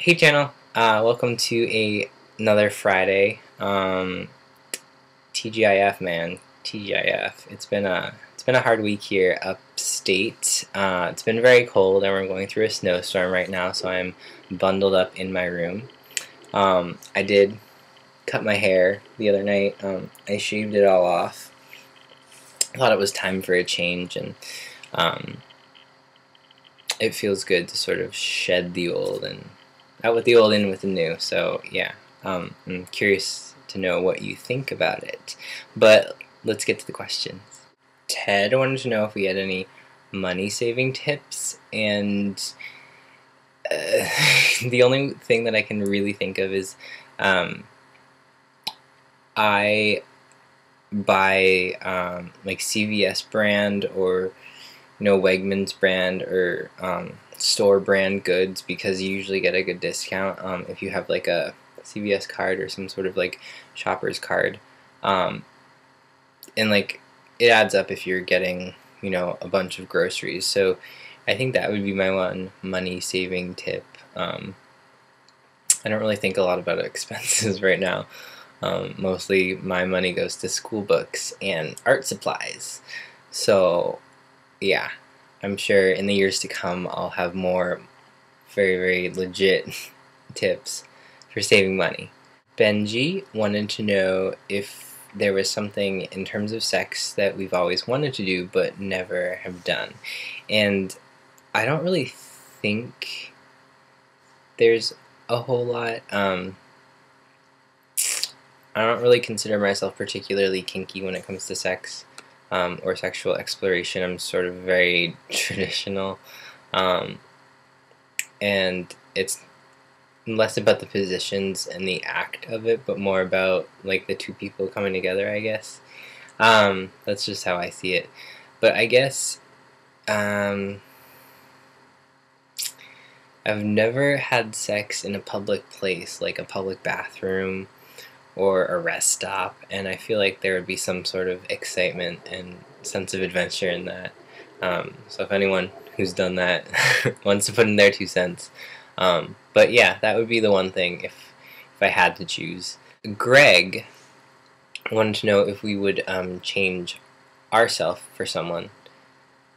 Hey channel, welcome to another Friday. TGIF man, TGIF. It's been a hard week here upstate. It's been very cold, and we're going through a snowstorm right now, so I'm bundled up in my room. I did cut my hair the other night. I shaved it all off. I thought it was time for a change, and um, it feels good to sort of shed the old and out with the old, in with the new. So yeah, I'm curious to know what you think about it. But let's get to the questions. Ted wanted to know if we had any money saving tips, and the only thing that I can really think of is I buy like CVS brand or Wegmans brand or store brand goods because you usually get a good discount if you have like a CVS card or some sort of like shopper's card, um, and like it adds up if you're getting a bunch of groceries. So I think that would be my one money saving tip. I don't really think a lot about expenses right now. Mostly my money goes to school books and art supplies. So yeah, I'm sure in the years to come I'll have more very, very legit tips for saving money. Benji wanted to know if there was something in terms of sex that we've always wanted to do but never have done. And I don't really think there's a whole lot. I don't really consider myself particularly kinky when it comes to sex or sexual exploration. I'm sort of very traditional, um, and it's less about the positions and the act of it, but more about like the two people coming together, I guess. That's just how I see it. But I guess um, I've never had sex in a public place, like a public bathroom or a rest stop, and I feel like there would be some sort of excitement and sense of adventure in that. So if anyone who's done that wants to put in their 2 cents, but yeah, that would be the one thing if I had to choose. Greg wanted to know if we would change ourself for someone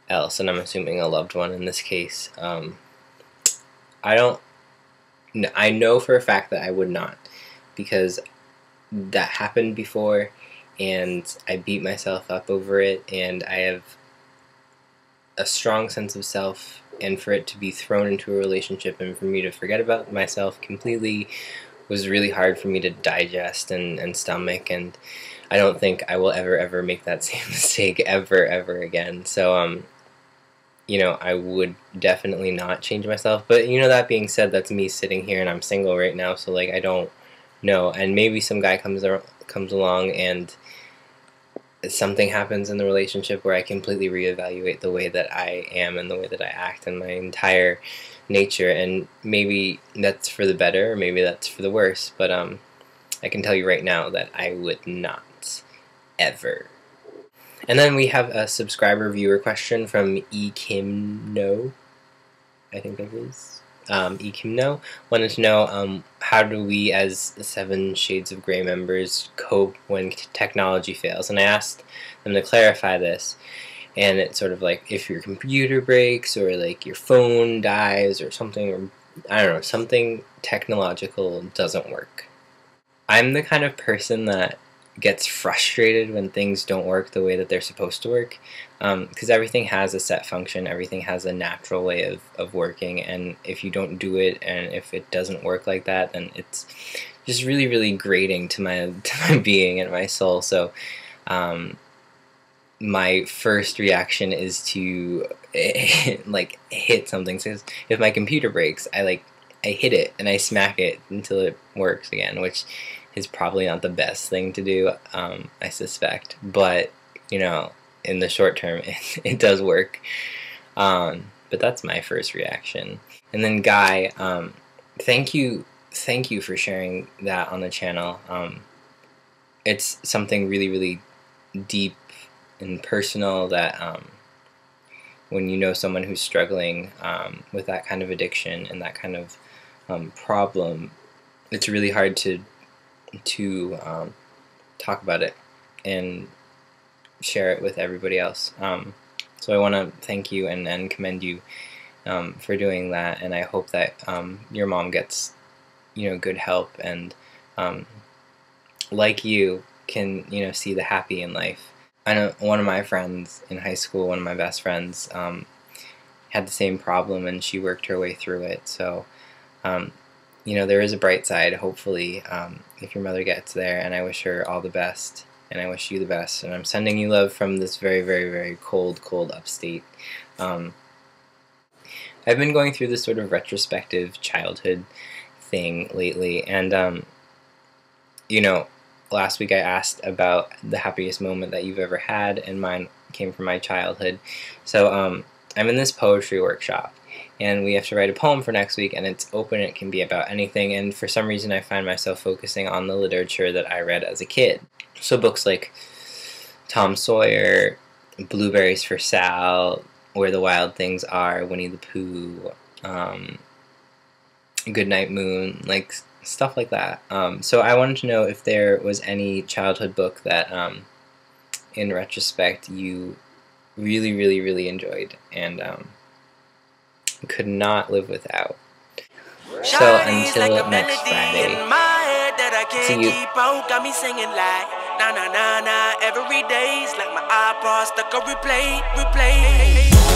else, and I'm assuming a loved one in this case. I don't. I know for a fact that I would not, because that happened before, and I beat myself up over it, and I have a strong sense of self, and for it to be thrown into a relationship and for me to forget about myself completely was really hard for me to digest and stomach, and I don't think I will ever make that same mistake ever again. So I would definitely not change myself. But that being said, that's me sitting here and I'm single right now, so like I don't know. And maybe some guy comes along and something happens in the relationship where I completely reevaluate the way that I am and the way that I act and my entire nature, and maybe that's for the better or maybe that's for the worse, but I can tell you right now that I would not ever. And then we have a subscriber viewer question from E Kim No, I think that is. E Kim No wanted to know how do we as 7 Shades of Grey members cope when technology fails, and I asked them to clarify this, and it's sort of like if your computer breaks or like your phone dies or something, or I don't know, something technological doesn't work. I'm the kind of person that gets frustrated when things don't work the way that they're supposed to work, because everything has a set function, everything has a natural way of working, and if you don't do it and if it doesn't work like that, then it's just really grating to my being and my soul. So my first reaction is to like hit something. So if my computer breaks, I hit it and I smack it until it works again, which is probably not the best thing to do, I suspect. But in the short term, it does work. But that's my first reaction. And then Guy, thank you for sharing that on the channel. It's something really deep and personal that when you know someone who's struggling with that kind of addiction and that kind of problem, it's really hard to talk about it and share it with everybody else. So I want to thank you and commend you for doing that, and I hope that your mom gets good help and like you can see the happy in life. I know one of my friends in high school, one of my best friends, had the same problem, and she worked her way through it. So there is a bright side, hopefully, if your mother gets there, and I wish her all the best, and I wish you the best, and I'm sending you love from this very, very, very cold upstate. I've been going through this sort of retrospective childhood thing lately, and last week I asked about the happiest moment that you've ever had, and mine came from my childhood. So I'm in this poetry workshop, and we have to write a poem for next week, and it's open. It can be about anything, and for some reason I find myself focusing on the literature that I read as a kid. So books like Tom Sawyer, Blueberries for Sal, Where the Wild Things Are, Winnie the Pooh, Goodnight Moon, like stuff like that. So I wanted to know if there was any childhood book that in retrospect you really, really, really enjoyed and could not live without. So until next Friday, see you. Got me singing like na na na na every day's like my iPod stuck on replay.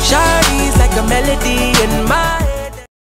Shawty's like a melody in my head.